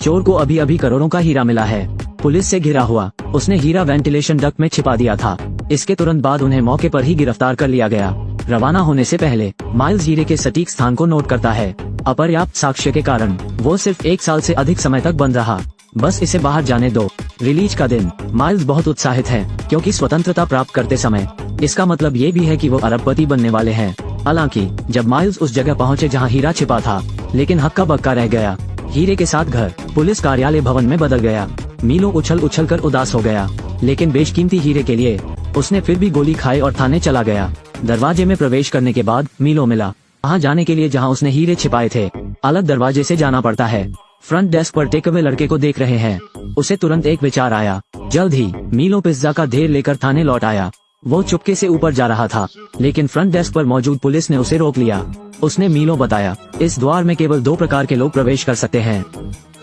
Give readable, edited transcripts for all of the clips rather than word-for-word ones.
चोर को अभी अभी करोड़ों का हीरा मिला है। पुलिस से घिरा हुआ उसने हीरा वेंटिलेशन डक्ट में छिपा दिया था। इसके तुरंत बाद उन्हें मौके पर ही गिरफ्तार कर लिया गया। रवाना होने से पहले माइल्स हीरे के सटीक स्थान को नोट करता है। अपर्याप्त साक्ष्य के कारण वो सिर्फ 1 साल से अधिक समय तक बंद रहा। बस इसे बाहर जाने दो। रिलीज का दिन माइल्स बहुत उत्साहित है क्योंकि स्वतंत्रता प्राप्त करते समय इसका मतलब ये भी है कि वो अरबपति बनने वाले हैं। हालांकि जब माइल्स उस जगह पहुंचे जहां हीरा छिपा था, लेकिन हक्का बक्का रह गया। हीरे के साथ घर पुलिस कार्यालय भवन में बदल गया। मीलो उछल कर उदास हो गया, लेकिन बेशकीमती हीरे के लिए उसने फिर भी गोली खाई और थाने चला गया। दरवाजे में प्रवेश करने के बाद मीलो मिला। वहाँ जाने के लिए जहाँ उसने हीरे छिपाए थे अलग दरवाजे से जाना पड़ता है। फ्रंट डेस्क पर टेकअवे लड़के को देख रहे हैं। उसे तुरंत एक विचार आया। जल्द ही मीलो पिज्जा का ढेर लेकर थाने लौट आया। वो चुपके से ऊपर जा रहा था, लेकिन फ्रंट डेस्क पर मौजूद पुलिस ने उसे रोक लिया। उसने मीलो बताया, इस द्वार में केवल 2 प्रकार के लोग प्रवेश कर सकते हैं।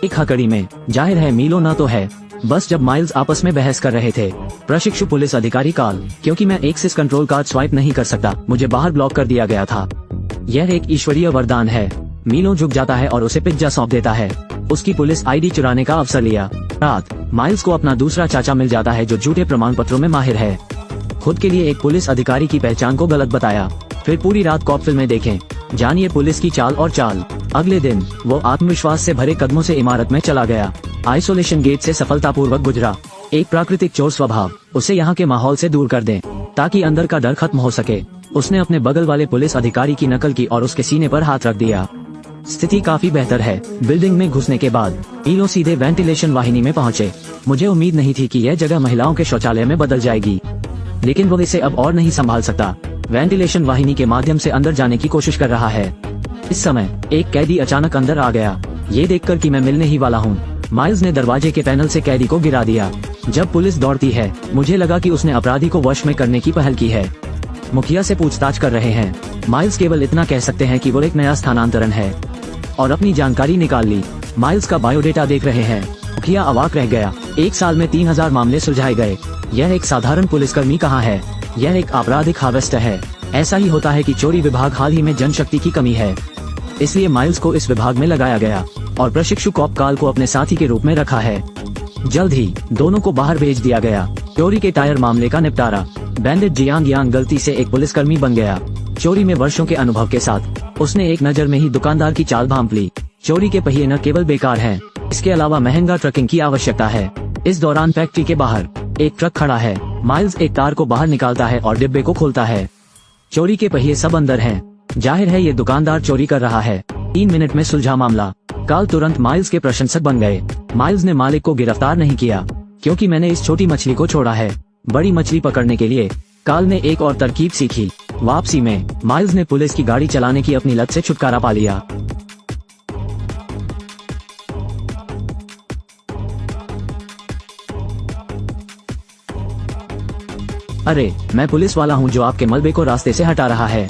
एक हकड़ी में। जाहिर है मीलो ना तो है। बस जब माइल्स आपस में बहस कर रहे थे, प्रशिक्षु पुलिस अधिकारी काल, क्योंकि मैं एक्सिस कंट्रोल कार्ड स्वाइप नहीं कर सकता, मुझे बाहर ब्लॉक कर दिया गया था। यह एक ईश्वरीय वरदान है। मीलो झुक जाता है और उसे पिज्जा सौंप देता है। उसकी पुलिस आईडी चुराने का अवसर लिया। रात माइल्स को अपना दूसरा चाचा मिल जाता है जो झूठे प्रमाण पत्रों में माहिर है। खुद के लिए एक पुलिस अधिकारी की पहचान को गलत बताया। फिर पूरी रात कॉप फिल्में देखें। जानिए पुलिस की चाल और चाल। अगले दिन वो आत्मविश्वास से भरे कदमों से इमारत में चला गया। आइसोलेशन गेट से सफलतापूर्वक गुजरा। एक प्राकृतिक चोर स्वभाव उसे यहाँ के माहौल से दूर कर दे ताकि अंदर का डर खत्म हो सके। उसने अपने बगल वाले पुलिस अधिकारी की नकल की और उसके सीने पर हाथ रख दिया। स्थिति काफी बेहतर है। बिल्डिंग में घुसने के बाद मीलो सीधे वेंटिलेशन वाहिनी में पहुंचे। मुझे उम्मीद नहीं थी कि यह जगह महिलाओं के शौचालय में बदल जाएगी, लेकिन वो इसे अब और नहीं संभाल सकता। वेंटिलेशन वाहिनी के माध्यम से अंदर जाने की कोशिश कर रहा है। इस समय एक कैदी अचानक अंदर आ गया। ये देखकर कि मैं मिलने ही वाला हूँ, माइल्स ने दरवाजे के पैनल से कैदी को गिरा दिया। जब पुलिस दौड़ती है, मुझे लगा कि उसने अपराधी को वश में करने की पहल की है। मुखिया से पूछताछ कर रहे हैं। माइल्स केवल इतना कह सकते हैं कि वो एक नया स्थानांतरण है और अपनी जानकारी निकाल ली। माइल्स का बायोडेटा देख रहे हैं। मुखिया अवाक रह गया। 1 साल में 3000 मामले सुलझाए गए। यह एक साधारण पुलिसकर्मी कहाँ है? यह एक आपराधिक हार्वेस्टर है। ऐसा ही होता है कि चोरी विभाग हाल ही में जनशक्ति की कमी है, इसलिए माइल्स को इस विभाग में लगाया गया और प्रशिक्षु कॉप काल को अपने साथी के रूप में रखा है। जल्द ही दोनों को बाहर भेज दिया गया। चोरी के टायर मामले का निपटारा। बैंडिट जियांग यांग गलती से एक पुलिसकर्मी बन गया। चोरी में वर्षों के अनुभव के साथ उसने एक नजर में ही दुकानदार की चाल भांप ली। चोरी के पहिए न केवल बेकार हैं, इसके अलावा महंगा ट्रकिंग की आवश्यकता है। इस दौरान फैक्ट्री के बाहर एक ट्रक खड़ा है। माइल्स एक तार को बाहर निकालता है और डिब्बे को खोलता है। चोरी के पहिए सब अंदर हैं। जाहिर है ये दुकानदार चोरी कर रहा है। 3 मिनट में सुलझा मामला। काल तुरंत माइल्स के प्रशंसक बन गए। माइल्स ने मालिक को गिरफ्तार नहीं किया क्योंकि मैंने इस छोटी मछली को छोड़ा है। बड़ी मछली पकड़ने के लिए काल ने एक और तरकीब सीखी। वापसी में माइल्स ने पुलिस की गाड़ी चलाने की अपनी लत से छुटकारा पा लिया। अरे, मैं पुलिस वाला हूँ जो आपके मलबे को रास्ते से हटा रहा है।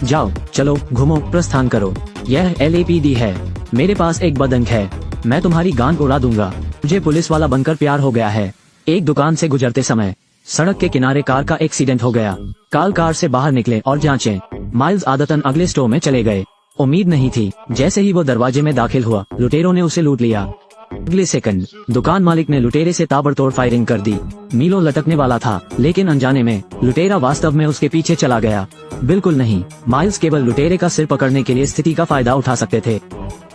जाओ, चलो, घूमो, प्रस्थान करो। यह LAPD है। मेरे पास एक बदंक है। मैं तुम्हारी गांड उड़ा दूंगा। मुझे पुलिस वाला बनकर प्यार हो गया है। एक दुकान से गुजरते समय सड़क के किनारे कार का एक्सीडेंट हो गया। काल कार से बाहर निकले और जांचें। माइल्स आदतन अगले स्टोर में चले गए। उम्मीद नहीं थी। जैसे ही वो दरवाजे में दाखिल हुआ, लुटेरों ने उसे लूट लिया। अगले सेकंड दुकान मालिक ने लुटेरे से ताबड़तोड़ फायरिंग कर दी। मीलो लटकने वाला था, लेकिन अनजाने में लुटेरा वास्तव में उसके पीछे चला गया। बिल्कुल नहीं, माइल्स केवल लुटेरे का सिर पकड़ने के लिए स्थिति का फायदा उठा सकते थे।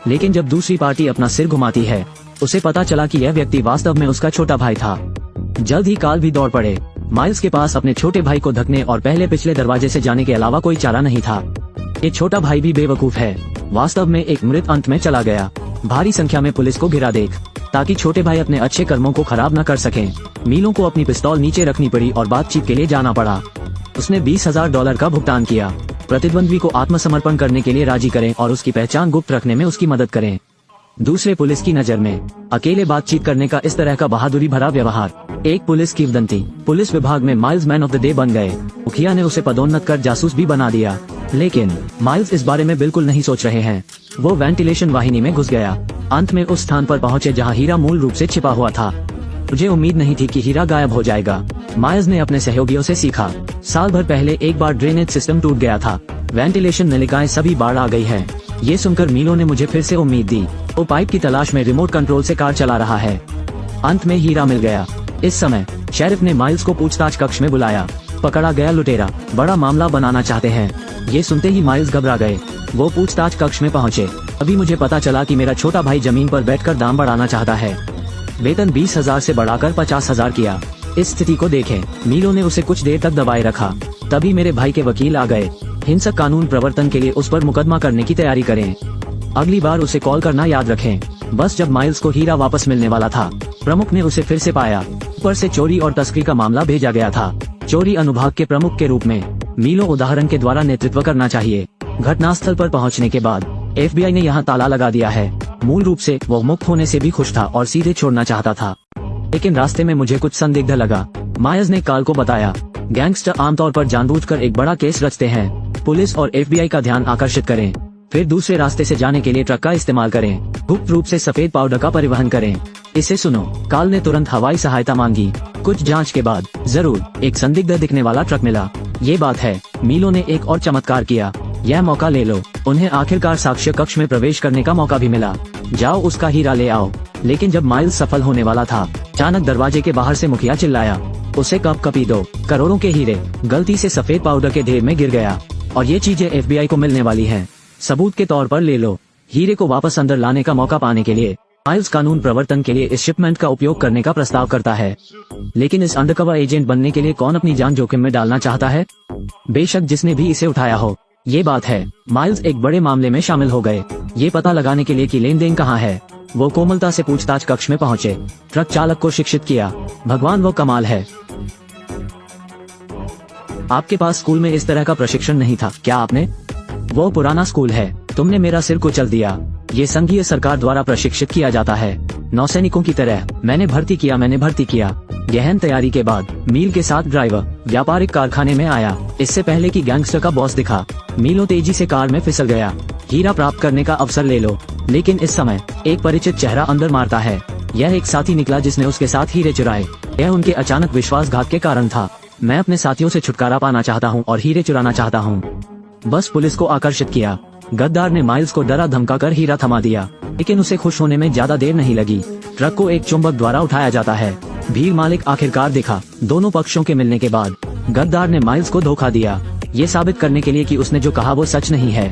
लेकिन जब दूसरी पार्टी अपना सिर घुमाती है, उसे पता चला कि यह व्यक्ति वास्तव में उसका छोटा भाई था। जल्द ही काल भी दौड़ पड़े। माइल्स के पास अपने छोटे भाई को ढकने और पहले पिछले दरवाजे से जाने के अलावा कोई चारा नहीं था। ये छोटा भाई भी बेवकूफ है। वास्तव में एक मृत अंत में चला गया। भारी संख्या में पुलिस को घिरा देख ताकि छोटे भाई अपने अच्छे कर्मों को खराब न कर सकें। मीलो को अपनी पिस्तौल नीचे रखनी पड़ी और बातचीत के लिए जाना पड़ा। उसने $20,000 का भुगतान किया। प्रतिद्वंद्वी को आत्मसमर्पण करने के लिए राजी करें और उसकी पहचान गुप्त रखने में उसकी मदद करें। दूसरे पुलिस की नजर में अकेले बातचीत करने का इस तरह का बहादुरी भरा व्यवहार। एक पुलिस किंवदंती। पुलिस विभाग में miles man of the day बन गए। मुखिया ने उसे पदोन्नत कर जासूस भी बना दिया। लेकिन माइल्स इस बारे में बिल्कुल नहीं सोच रहे हैं। वो वेंटिलेशन वाहिनी में घुस गया। अंत में उस स्थान पर पहुंचे जहां हीरा मूल रूप से छिपा हुआ था। मुझे उम्मीद नहीं थी कि हीरा गायब हो जाएगा। माइल्स ने अपने सहयोगियों से सीखा। साल भर पहले एक बार ड्रेनेज सिस्टम टूट गया था। वेंटिलेशन नलिकाएं सभी बाढ़ आ गई है। ये सुनकर मीलो ने मुझे फिर से उम्मीद दी। वो पाइप की तलाश में रिमोट कंट्रोल से कार चला रहा है। अंत में हीरा मिल गया। इस समय शेरिफ ने माइल्स को पूछताछ कक्ष में बुलाया। पकड़ा गया लुटेरा, बड़ा मामला बनाना चाहते हैं। ये सुनते ही माइल्स घबरा गए। वो पूछताछ कक्ष में पहुँचे। अभी मुझे पता चला कि मेरा छोटा भाई जमीन पर बैठकर दाम बढ़ाना चाहता है। वेतन 20,000 से बढ़ाकर 50,000 किया। इस स्थिति को देखें मीलो ने उसे कुछ देर तक दबाए रखा। तभी मेरे भाई के वकील आ गए। हिंसक कानून प्रवर्तन के लिए उस पर मुकदमा करने की तैयारी करें। अगली बार उसे कॉल करना याद रखें। बस जब माइल्स को हीरा वापस मिलने वाला था, प्रमुख ने उसे फिर से पाया। ऊपर से चोरी और तस्करी का मामला भेजा गया था। चोरी अनुभाग के प्रमुख के रूप में मीलो उदाहरण के द्वारा नेतृत्व करना चाहिए। घटनास्थल पर पहुंचने के बाद FBI ने यहाँ ताला लगा दिया है। मूल रूप से वो मुक्त होने से भी खुश था और सीधे छोड़ना चाहता था, लेकिन रास्ते में मुझे कुछ संदिग्ध लगा। मायर्स ने काल को बताया, गैंगस्टर आमतौर पर जानबूझकर एक बड़ा केस रचते हैं। पुलिस और FBI का ध्यान आकर्षित करें, फिर दूसरे रास्ते से जाने के लिए ट्रक का इस्तेमाल करें। गुप्त रूप से सफेद पाउडर का परिवहन करें। इसे सुनो। काल ने तुरंत हवाई सहायता मांगी। कुछ जांच के बाद जरूर एक संदिग्ध दिखने वाला ट्रक मिला। ये बात है। मीलो ने एक और चमत्कार किया। यह मौका ले लो। उन्हें आखिरकार साक्ष्य कक्ष में प्रवेश करने का मौका भी मिला। जाओ उसका हीरा ले आओ। लेकिन जब माइल्स सफल होने वाला था, अचानक दरवाजे के बाहर से मुखिया चिल्लाया, उसे कपकपी दो। करोड़ों के हीरे गलती से सफेद पाउडर के ढेर में गिर गया और ये चीजें FBI को मिलने वाली हैं। सबूत के तौर पर ले लो। हीरे को वापस अंदर लाने का मौका पाने के लिए माइल्स कानून प्रवर्तन के लिए इस शिपमेंट का उपयोग करने का प्रस्ताव करता है। लेकिन इस अंडरकवर एजेंट बनने के लिए कौन अपनी जान जोखिम में डालना चाहता है? बेशक जिसने भी इसे उठाया हो। ये बात है, माइल्स एक बड़े मामले में शामिल हो गए। ये पता लगाने के लिए कि लेन देन कहाँ है। वो कोमलता से पूछताछ कक्ष में पहुँचे। ट्रक चालक को शिक्षित किया। भगवान वो कमाल है। आपके पास स्कूल में इस तरह का प्रशिक्षण नहीं था क्या आपने? वो पुराना स्कूल है। तुमने मेरा सिर कुचल दिया। ये संघीय सरकार द्वारा प्रशिक्षित किया जाता है, नौसैनिकों की तरह। मैंने भर्ती किया। गहन तैयारी के बाद मील के साथ ड्राइवर व्यापारिक कारखाने में आया। इससे पहले कि गैंगस्टर का बॉस दिखा, मीलो तेजी से कार में फिसल गया। हीरा प्राप्त करने का अवसर ले लो। लेकिन इस समय एक परिचित चेहरा अंदर मारता है। यह एक साथी निकला जिसने उसके साथ हीरे चुराए। यह उनके अचानक विश्वासघात के कारण था। मैं अपने साथियों से छुटकारा पाना चाहता हूँ और हीरे चुराना चाहता हूँ। बस पुलिस को आकर्षित किया। गद्दार ने माइल्स को डरा धमका कर हीरा थमा दिया, लेकिन उसे खुश होने में ज्यादा देर नहीं लगी। ट्रक को एक चुंबक द्वारा उठाया जाता है। भीड़ मालिक आखिरकार दिखा। दोनों पक्षों के मिलने के बाद गद्दार ने माइल्स को धोखा दिया, ये साबित करने के लिए कि उसने जो कहा वो सच नहीं है।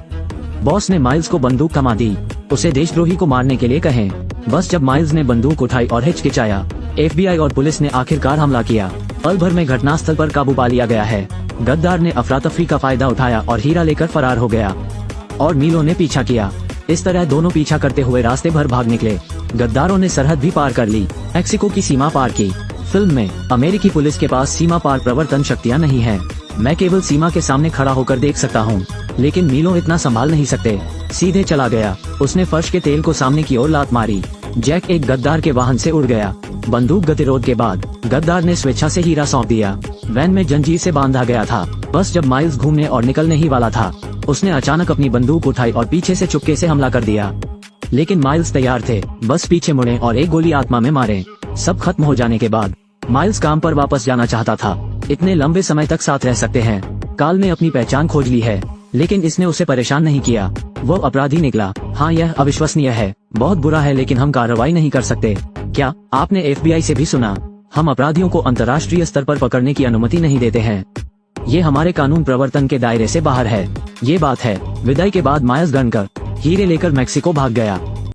बॉस ने माइल्स को बंदूक थमा दी। उसे देशद्रोही को मारने के लिए कहें। बस जब माइल्स ने बंदूक उठाई और हिचकिचाया, FBI और पुलिस ने आखिरकार हमला किया। पल भर में घटनास्थल पर काबू पा लिया गया है। गद्दार ने अफरा तफरी का फायदा उठाया और हीरा लेकर फरार हो गया और मीलो ने पीछा किया। इस तरह दोनों पीछा करते हुए रास्ते भर भाग निकले। गद्दारों ने सरहद भी पार कर ली, मैक्सिको की सीमा पार की। फिल्म में अमेरिकी पुलिस के पास सीमा पार प्रवर्तन शक्तियाँ नहीं है। मैं केवल सीमा के सामने खड़ा होकर देख सकता हूँ, लेकिन मीलो इतना संभाल नहीं सकते। सीधे चला गया। उसने फर्श के तेल को सामने की ओर लात मारी। जैक एक गद्दार के वाहन से उड़ गया। बंदूक गतिरोध के बाद गद्दार ने स्वेच्छा से हीरा सौंप दिया। वैन में जंजीर से बांधा गया था। बस जब माइल्स घूमने और निकलने ही वाला था, उसने अचानक अपनी बंदूक उठाई और पीछे से चुपके से हमला कर दिया। लेकिन माइल्स तैयार थे। बस पीछे मुड़े और एक गोली आत्मा में मारे। सब खत्म हो जाने के बाद माइल्स काम पर वापस जाना चाहता था। इतने लंबे समय तक साथ रह सकते हैं। काल ने अपनी पहचान खोज ली है, लेकिन इसने उसे परेशान नहीं किया। वो अपराधी निकला। हाँ, यह अविश्वसनीय है, बहुत बुरा है, लेकिन हम कार्रवाई नहीं कर सकते। क्या आपने FBI से भी सुना? हम अपराधियों को अंतर्राष्ट्रीय स्तर पर पकड़ने की अनुमति नहीं देते हैं। ये हमारे कानून प्रवर्तन के दायरे से बाहर है। ये बात है। विदाई के बाद माइल्स गनकर हीरे लेकर मैक्सिको भाग गया।